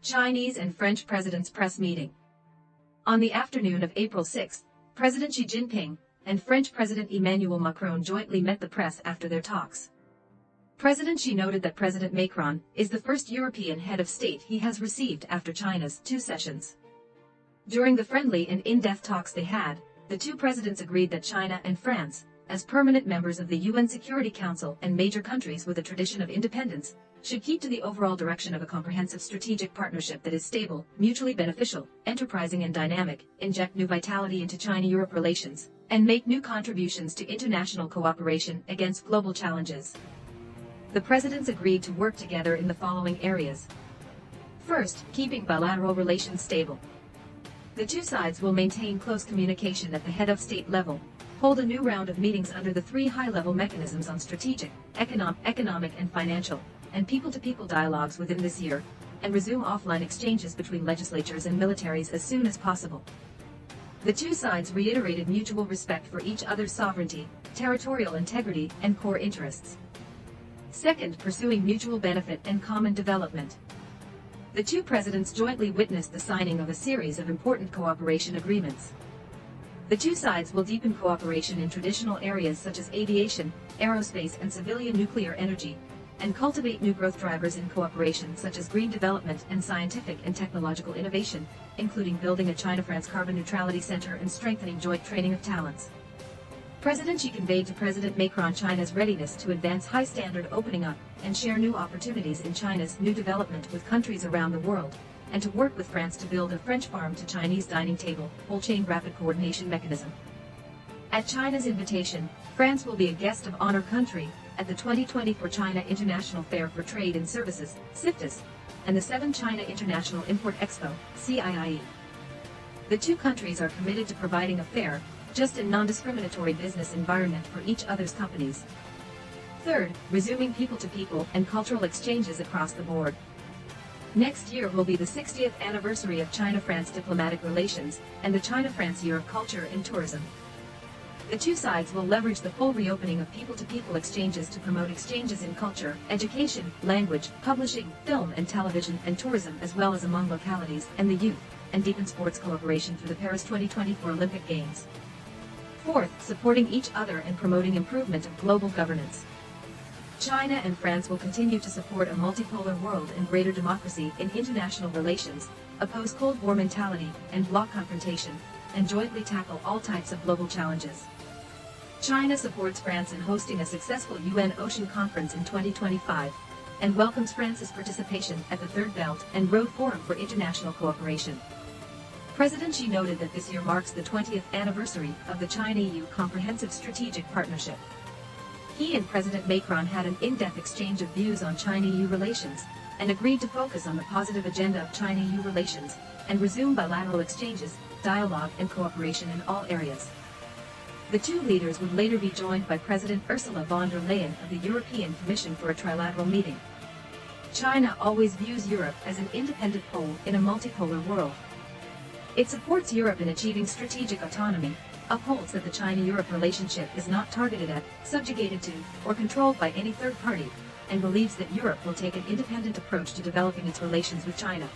Chinese and French presidents' press meeting. On the afternoon of April 6, President Xi Jinping and French President Emmanuel Macron jointly met the press after their talks. President Xi noted that President Macron is the first European head of state he has received after China's two sessions. During the friendly and in-depth talks they had, the two presidents agreed that China and France, as permanent members of the UN Security Council and major countries with a tradition of independence, should keep to the overall direction of a comprehensive strategic partnership that is stable, mutually beneficial, enterprising and dynamic, inject new vitality into China-Europe relations, and make new contributions to international cooperation against global challenges. The presidents agreed to work together in the following areas. First, keeping bilateral relations stable. The two sides will maintain close communication at the head of state level, hold a new round of meetings under the three high-level mechanisms on strategic, economic and financial, and people-to-people dialogues within this year, and resume offline exchanges between legislatures and militaries as soon as possible. The two sides reiterated mutual respect for each other's sovereignty, territorial integrity, and core interests. Second, pursuing mutual benefit and common development. The two presidents jointly witnessed the signing of a series of important cooperation agreements. The two sides will deepen cooperation in traditional areas such as aviation, aerospace and civilian nuclear energy, and cultivate new growth drivers in cooperation such as green development and scientific and technological innovation, including building a China-France carbon neutrality center and strengthening joint training of talents. President Xi conveyed to President Macron China's readiness to advance high-standard opening up and share new opportunities in China's new development with countries around the world, and to work with France to build a French farm-to-Chinese dining table, whole-chain rapid coordination mechanism. At China's invitation, France will be a guest of honor country at the 2024 China International Fair for Trade and Services, CIFTIS, and the 7th China International Import Expo, CIIE. The two countries are committed to providing a fair, just and non-discriminatory business environment for each other's companies. Third, resuming people-to-people and cultural exchanges across the board. Next year will be the 60th anniversary of China-France diplomatic relations and the China-France Year of Culture and Tourism. The two sides will leverage the full reopening of people-to-people exchanges to promote exchanges in culture, education, language, publishing, film and television and tourism as well as among localities and the youth, and deepen sports cooperation for the Paris 2024 Olympic Games. Fourth, supporting each other and promoting improvement of global governance. China and France will continue to support a multipolar world and greater democracy in international relations, oppose Cold War mentality and bloc confrontation, and jointly tackle all types of global challenges. China supports France in hosting a successful UN Ocean Conference in 2025, and welcomes France's participation at the Third Belt and Road Forum for International Cooperation. President Xi noted that this year marks the 20th anniversary of the China-EU Comprehensive Strategic Partnership. He and President Macron had an in-depth exchange of views on China-EU relations, and agreed to focus on the positive agenda of China-EU relations, and resume bilateral exchanges, dialogue and cooperation in all areas. The two leaders would later be joined by President Ursula von der Leyen of the European Commission for a trilateral meeting. China always views Europe as an independent pole in a multipolar world. It supports Europe in achieving strategic autonomy, upholds that the China-Europe relationship is not targeted at, subjugated to, or controlled by any third party, and believes that Europe will take an independent approach to developing its relations with China.